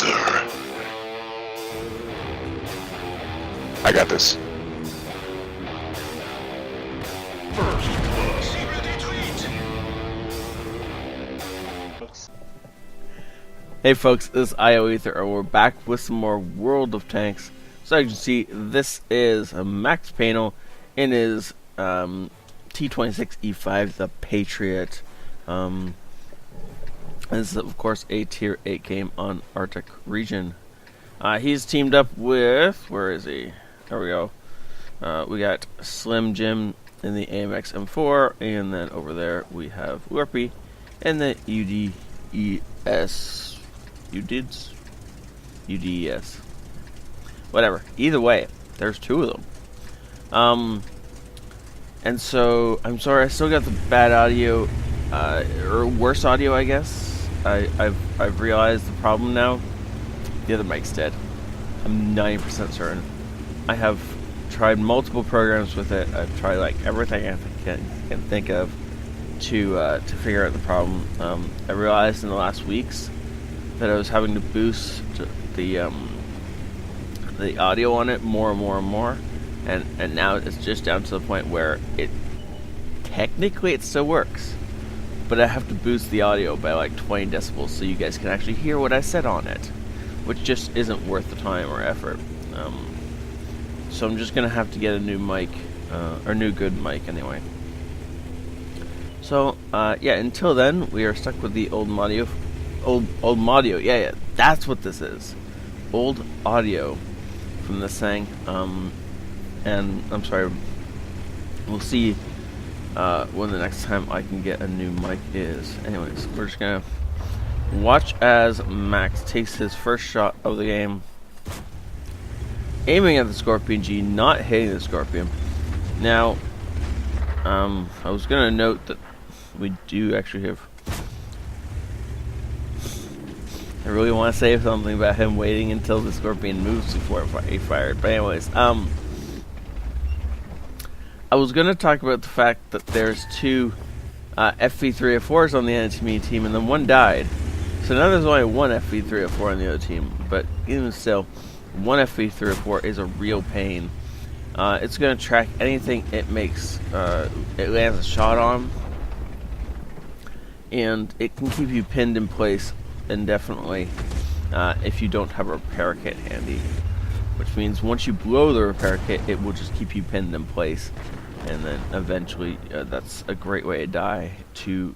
ioEther. I got this. Hey folks, this is ioEther, and we're back with some more World of Tanks. So as you can see, this is a max panel in his T26E5, the Patriot. This is of course a tier 8 game on Arctic region. He's teamed up with, where is he? There we go. We got Slim Jim in the AMX M4, and then over there we have Warpy and the UDES. UDES. Whatever. Either way, there's two of them. And so I'm sorry, I still got the bad audio, or worse audio, I guess. I've realized the problem now. The other mic's dead. I'm 90% certain. I have tried multiple programs with it. I've tried like everything I can think of to figure out the problem. I realized in the last weeks that I was having to boost the audio on it more and more, and now it's just down to the point where it technically it still works, but I have to boost the audio by like 20 decibels so you guys can actually hear what I said on it, which just isn't worth the time or effort. So I'm just gonna have to get a new mic, or new good mic anyway. So yeah, until then we are stuck with the old audio. Old audio, yeah, that's what this is. Old audio from this thing. And I'm sorry, we'll see when the next time I can get a new mic is. Anyways, we're just gonna watch as Max takes his first shot of the game, aiming at the Scorpion G, not hitting the Scorpion. Now, I was gonna note that we do actually have. I really want to say something about him waiting until the Scorpion moves before he fired. But anyways, I was going to talk about the fact that there's two FV304s on the enemy team, and then one died. So now there's only one FV304 on the other team. But even still, one FV304 is a real pain. It's going to track anything it makes, it lands a shot on. And it can keep you pinned in place indefinitely if you don't have a repair kit handy, which means once you blow the repair kit, it will just keep you pinned in place, and then eventually that's a great way to die to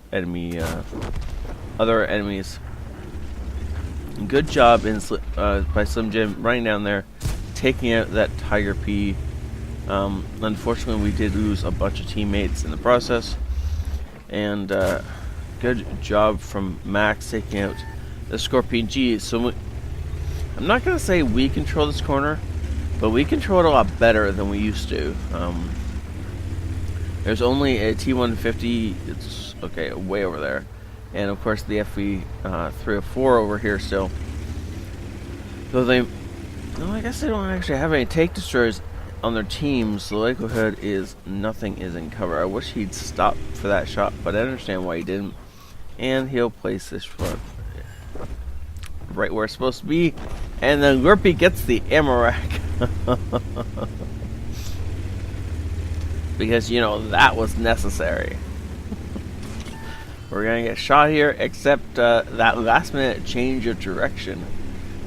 other enemies. Good job by Slim Jim running down there, taking out that Tiger P. Unfortunately, we did lose a bunch of teammates in the process, and good job from Max taking out the Scorpion G. So I'm not going to say we control this corner, but we control it a lot better than we used to. There's only a T150, it's okay, way over there, and of course the FV304 over here still. So I guess they don't actually have any tank destroyers on their team, so the likelihood is nothing is in cover. I wish he'd stop for that shot, but I understand why he didn't. And he'll place this front right where it's supposed to be, and then Lurpy gets the ammo rack. Because, you know, that was necessary. We're gonna get shot here, except that last minute change of direction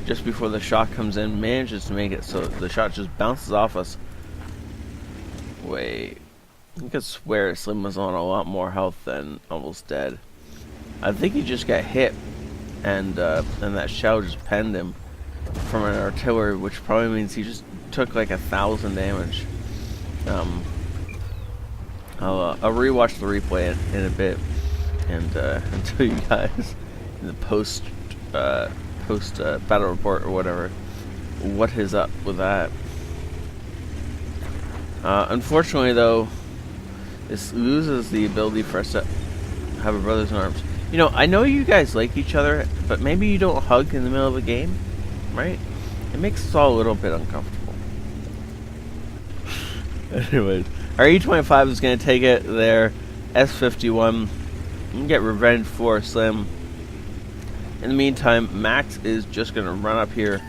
just before the shot comes in manages to make it so the shot just bounces off us. Wait, I could swear Slim was on a lot more health than almost dead. I think he just got hit, and that shell just penned him from an artillery, which probably means he just took like 1,000 damage. I'll rewatch the replay in a bit, and tell you guys in the post battle report or whatever what is up with that. Unfortunately, though, this loses the ability for us to have a brothers in arms. You know, I know you guys like each other, but maybe you don't hug in the middle of a game, right? It makes us all a little bit uncomfortable. Anyways, our E25 is going to take it there. S51. And get revenge for Slim. In the meantime, Max is just going to run up here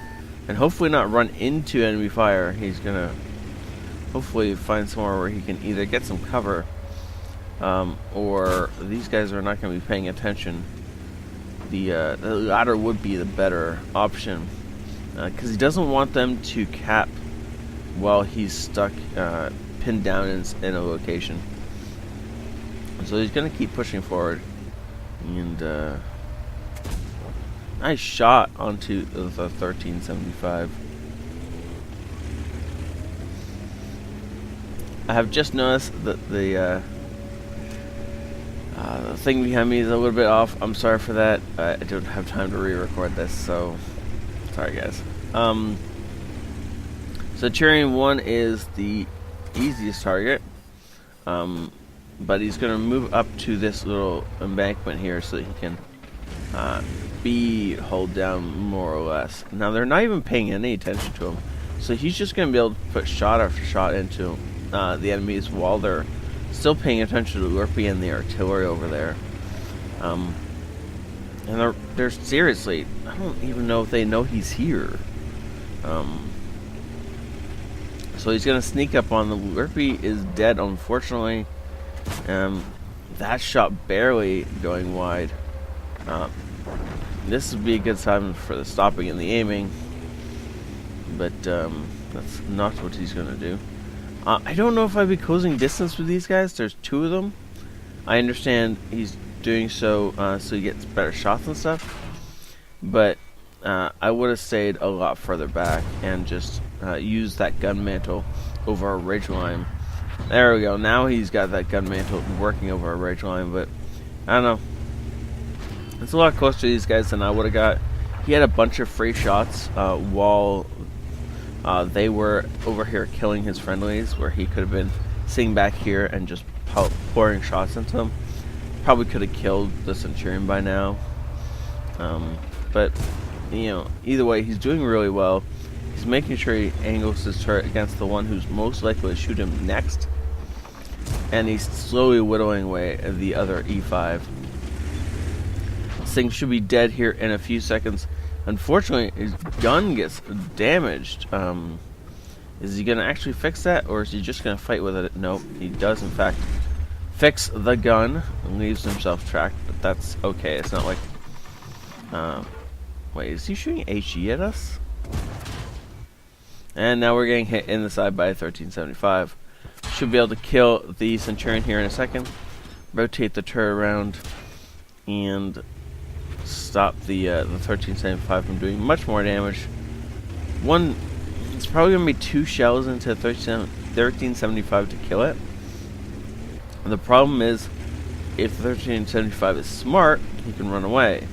and hopefully not run into enemy fire. He's going to hopefully find somewhere where he can either get some cover or these guys are not going to be paying attention. The ladder would be the better option because he doesn't want them to cap while he's stuck pinned down in a location. So he's going to keep pushing forward. And nice shot onto the 1375. I have just noticed that the thing behind me is a little bit off. I'm sorry for that. I don't have time to re-record this, so sorry guys. Centurion 1 is the easiest target, but he's going to move up to this little embankment here so that he can hold down more or less. Now they're not even paying any attention to him, so he's just going to be able to put shot after shot into the enemies while they're still paying attention to Lurpy and the artillery over there. And they're seriously, I don't even know if they know he's here. So he's going to sneak up on them. Lurpy is dead, unfortunately. That shot barely going wide. This would be a good time for the stopping and the aiming. But that's not what he's going to do. I don't know if I'd be closing distance with these guys. There's 2 of them. I understand he's doing so so he gets better shots and stuff. But I would have stayed a lot further back and just used that gun mantle over a ridge line. There we go. Now he's got that gun mantle working over a ridge line. But I don't know. It's a lot closer to these guys than I would have got. He had a bunch of free shots while they were over here killing his friendlies, where he could have been sitting back here and just pouring shots into them. Probably could have killed the Centurion by now. But, you know, either way, he's doing really well. He's making sure he angles his turret against the one who's most likely to shoot him next. And he's slowly whittling away the other E5. This thing should be dead here in a few seconds. Unfortunately, his gun gets damaged. Is he going to actually fix that, or is he just going to fight with it? Nope, he does in fact fix the gun and leaves himself tracked, but that's okay. It's not like... wait, is he shooting HE at us? And now we're getting hit in the side by a 1375. Should be able to kill the Centurion here in a second. Rotate the turret around and stop the 1375 from doing much more damage. It's probably going to be 2 shells into 1375 to kill it. And the problem is, if the 1375 is smart, he can run away.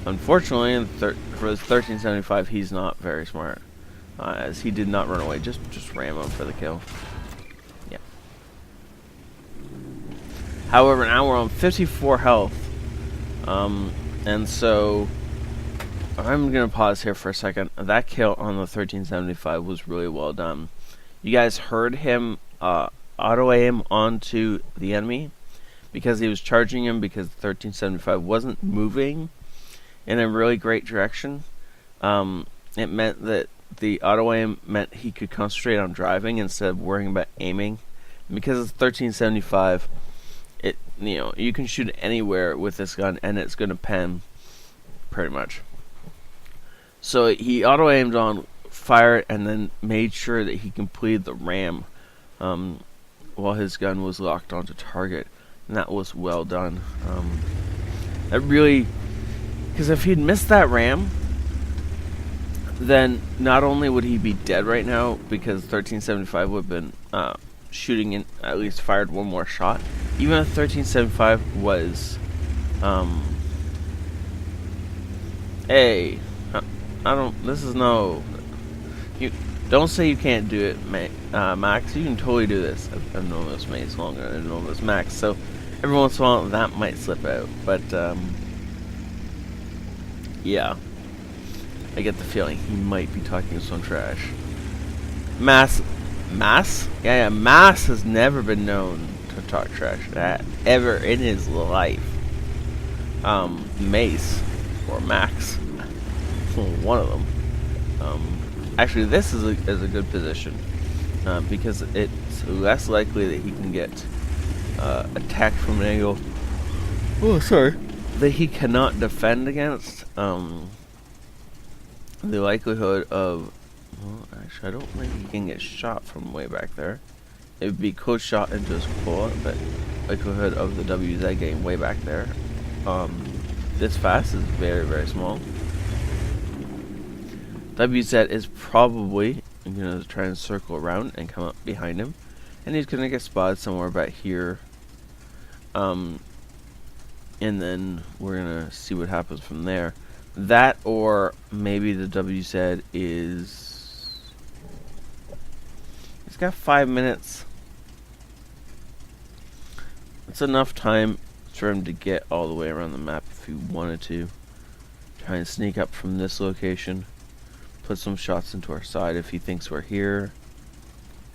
Unfortunately, for the 1375, he's not very smart, as he did not run away. Just ram him for the kill. Yeah. However, now we're on 54 health. And so I'm going to pause here for a second. That kill on the 1375 was really well done. You guys heard him auto-aim onto the enemy because he was charging him, because the 1375 wasn't moving in a really great direction. It meant that the auto-aim meant he could concentrate on driving instead of worrying about aiming. And because it's 1375, you can shoot anywhere with this gun and it's going to pen pretty much. So he auto-aimed on, fired, and then made sure that he completed the ram while his gun was locked onto target. And that was well done. That really... Because if he'd missed that ram, then not only would he be dead right now, because 1375 would have been shooting in, at least fired one more shot. Even if 1375 was, hey, this is no, you don't say you can't do it, Max. You can totally do this. I've known this Mace longer than I've known this Max, so every once in a while that might slip out, but yeah, I get the feeling he might be talking some trash. Mass? Yeah, Mass has never been known to talk trash ever in his life. Mace, or max. One of them. Actually, this is a good position because it's less likely that he can get attacked from an angle. Oh, sorry. That he cannot defend against. The likelihood of, well, actually, I don't think he can get shot from way back there. It would be close shot into his core, but likelihood of the WZ getting way back there this fast is very, very small. WZ is probably going to try and circle around and come up behind him, and he's going to get spotted somewhere back here. And then we're going to see what happens from there. That, or maybe the WZ is... He's got 5 minutes. It's enough time for him to get all the way around the map if he wanted to. Try and sneak up from this location. Put some shots into our side if he thinks we're here.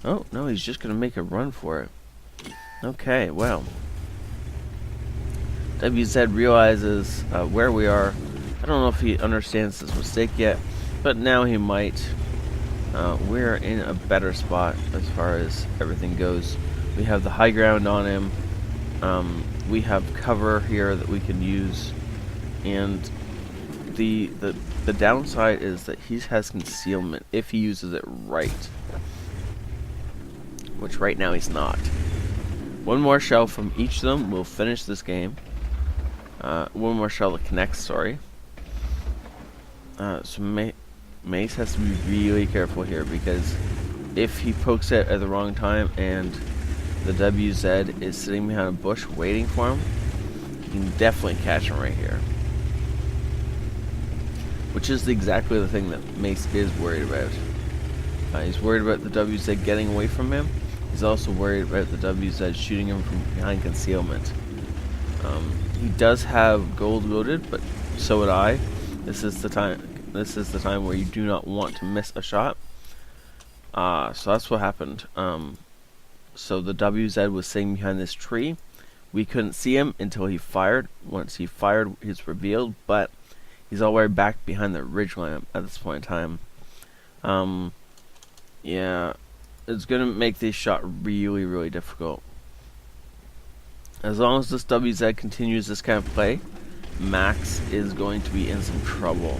Oh, no, he's just going to make a run for it. Okay, well. WZ realizes where we are. I don't know if he understands this mistake yet, but now he might. We're in a better spot as far as everything goes. We have the high ground on him. We have cover here that we can use, and the downside is that he has concealment if he uses it right, which right now he's not. One more shell from each of them will finish this game. One more shell that connects, sorry. So Mace has to be really careful here, because if he pokes it at the wrong time and the WZ is sitting behind a bush waiting for him, you can definitely catch him right here. Which is exactly the thing that Mace is worried about. He's worried about the WZ getting away from him. He's also worried about the WZ shooting him from behind concealment. He does have gold loaded, but so would I. This is the time where you do not want to miss a shot. So that's what happened. So the WZ was sitting behind this tree. We couldn't see him until he fired. Once he fired, he's revealed, but he's all the way back behind the ridgeline at this point in time. Yeah, it's going to make this shot really, really difficult. As long as this WZ continues this kind of play, Max is going to be in some trouble.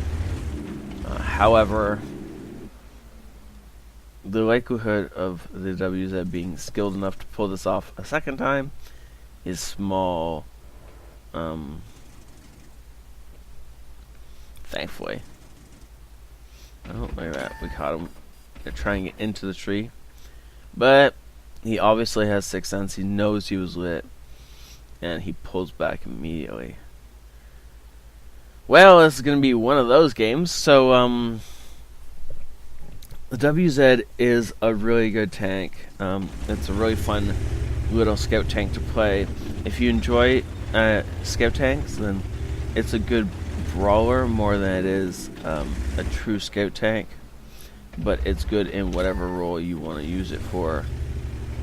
However, the likelihood of the WZ being skilled enough to pull this off a second time is small. Thankfully. Oh, look at that. We caught him. They're trying to get into the tree. But he obviously has sixth sense. He knows he was lit. And he pulls back immediately. Well, this is going to be one of those games. So, the WZ is a really good tank. It's a really fun little scout tank to play. If you enjoy scout tanks, then it's a good brawler more than it is a true scout tank. But it's good in whatever role you want to use it for.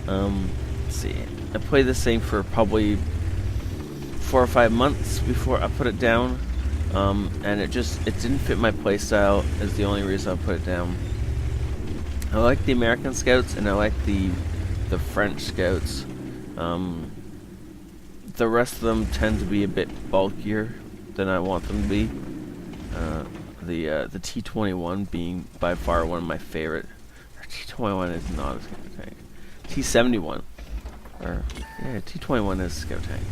Let's see. I played this thing for probably 4 or 5 months before I put it down. And it didn't fit my playstyle is the only reason I put it down. I like the American Scouts and I like the French Scouts. The rest of them tend to be a bit bulkier than I want them to be. The T21 being by far one of my favorite. T21 is not a scout tank. T71, or yeah, T21 is a scout tank,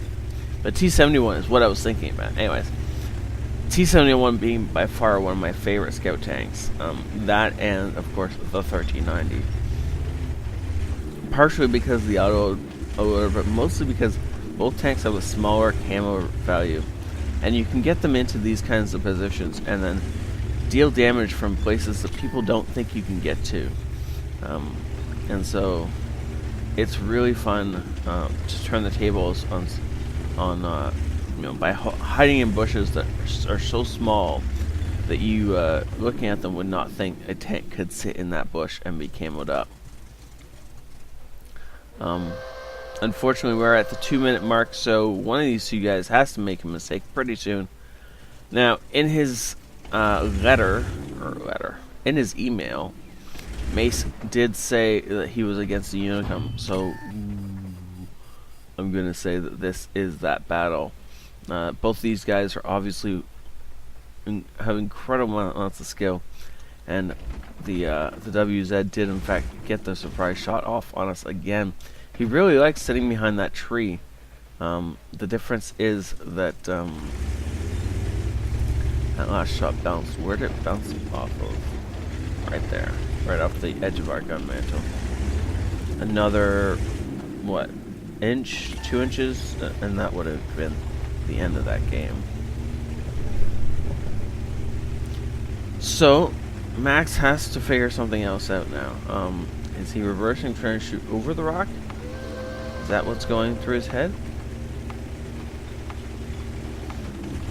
but T71 is what I was thinking about. Anyways. T71 being by far one of my favorite scout tanks. That and, of course, the 1390. Partially because of the auto loader, but mostly because both tanks have a smaller camo value. And you can get them into these kinds of positions and then deal damage from places that people don't think you can get to. And so, it's really fun to turn the tables on by hiding in bushes that are so small that you, looking at them, would not think a tank could sit in that bush and be camoed up. Unfortunately, we're at the 2-minute mark, so one of these two guys has to make a mistake pretty soon. Now, in his in his email, Mace did say that he was against the Unicum, so I'm going to say that this is that battle. Both these guys are obviously have incredible amounts of skill, and the WZ did in fact get the surprise shot off on us again. He really likes sitting behind that tree. The difference is that that last shot bounced. Where did it bounce off of? Right there, right off the edge of our gun mantle. Another, what, inch, 2 inches, and that would have been the end of that game. So, Max has to figure something else out now. Is he reversing, trying to shoot over the rock? Is that what's going through his head?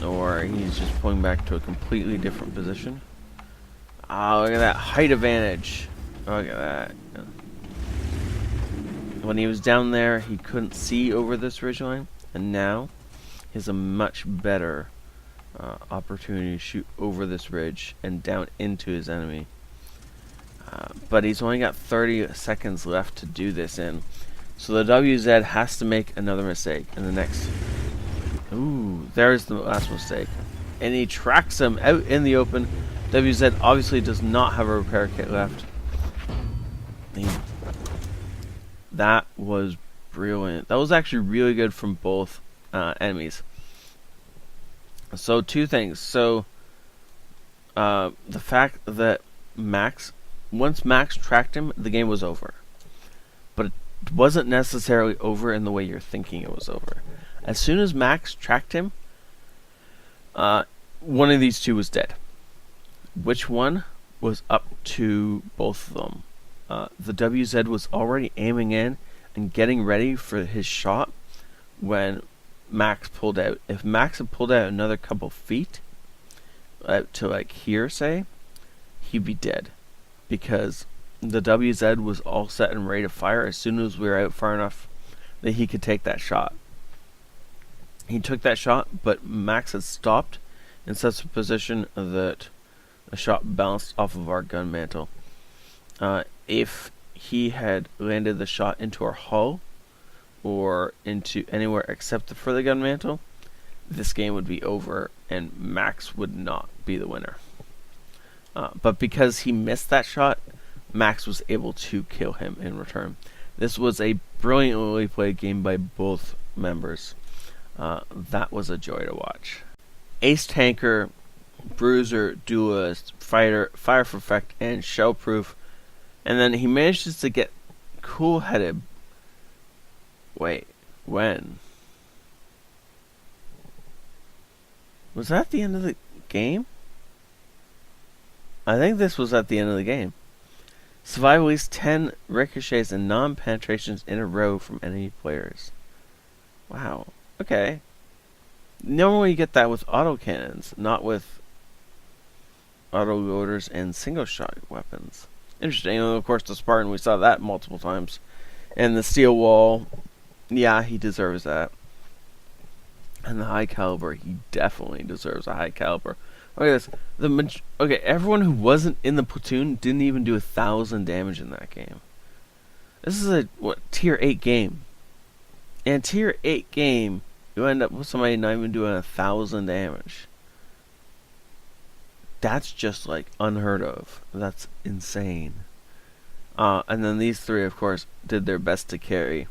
Or he's just pulling back to a completely different position? Ah, look at that height advantage. Look at that. When he was down there, he couldn't see over this ridgeline, and now he has a much better opportunity to shoot over this ridge and down into his enemy. But he's only got 30 seconds left to do this in. So the WZ has to make another mistake in the next... Ooh, there's the last mistake. And he tracks him out in the open. WZ obviously does not have a repair kit left. That was brilliant. That was actually really good from both enemies. So, two things. So, the fact that once Max tracked him, the game was over. But it wasn't necessarily over in the way you're thinking it was over. As soon as Max tracked him, one of these two was dead. Which one was up to both of them? The WZ was already aiming in and getting ready for his shot when Max pulled out. If Max had pulled out another couple feet out to like here, say, he'd be dead. Because the WZ was all set and ready to fire as soon as we were out far enough that he could take that shot. He took that shot, but Max had stopped in such a position that a shot bounced off of our gun mantle. If he had landed the shot into our hull or into anywhere except for the gun mantle, this game would be over and Max would not be the winner. But because he missed that shot, Max was able to kill him in return. This was a brilliantly played game by both members. That was a joy to watch. Ace Tanker, Bruiser, Duelist, Fighter, Fire for Effect, and Shellproof. And then he manages to get cool-headed. Wait, when? Was that the end of the game? I think this was at the end of the game. Survive at least 10 ricochets and non-penetrations in a row from enemy players. Wow. Okay. Normally you get that with autocannons, not with autoloaders and single-shot weapons. Interesting. And of course, the Spartan, we saw that multiple times. And the steel wall, yeah, he deserves that. And the high caliber, he definitely deserves a high caliber. Look at this. Okay, everyone who wasn't in the platoon didn't even do 1,000 damage in that game. This is a tier 8 game. And tier 8 game, you end up with somebody not even doing 1,000 damage. That's just like unheard of. That's insane. And then these three, of course, did their best to carry.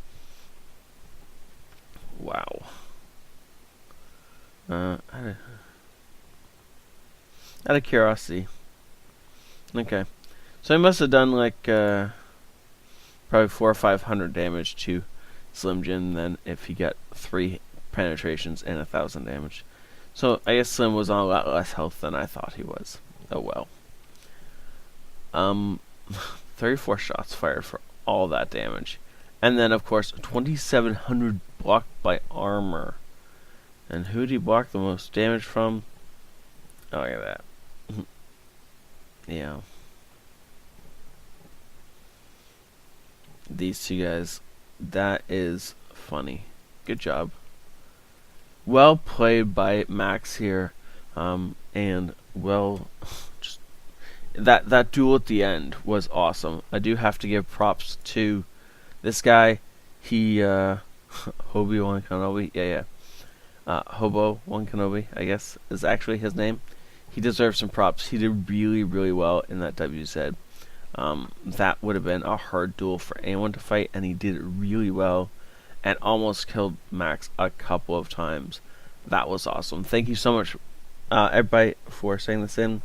Wow. Out of curiosity. Okay. So I must have done like probably 400 or 500 damage to Slim Jim then if he got 3 penetrations and 1,000 damage. So I guess Slim was on a lot less health than I thought he was. Oh well. 34 shots fired for all that damage. And then of course 2,700 blocked by armor. And who did he block the most damage from? Oh, look at that. Yeah. These two guys. That is funny. Good job. Well played by Max here. And well, just that duel at the end was awesome. I do have to give props to this guy. He Obi-Wan Kenobi, yeah. Hobo One Kenobi, I guess, is actually his name. He deserves some props. He did really, really well in that WZ. That would have been a hard duel for anyone to fight, and he did it really well, and almost killed Max a couple of times. That was awesome. Thank you so much, everybody, for saying this in.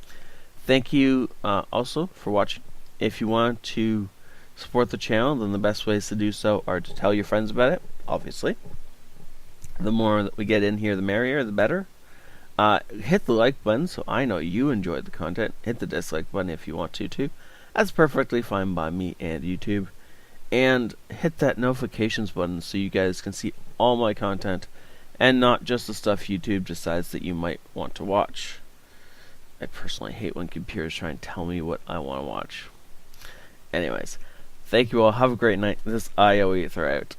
Thank you also for watching. If you want to support the channel, then the best ways to do so are to tell your friends about it, obviously. The more that we get in here, the merrier, the better. Hit the like button so I know you enjoyed the content. Hit the dislike button if you want to, too. That's perfectly fine by me and YouTube. And hit that notifications button so you guys can see all my content and not just the stuff YouTube decides that you might want to watch. I personally hate when computers try and tell me what I want to watch. Anyways, thank you all. Have a great night. This is ioEther out.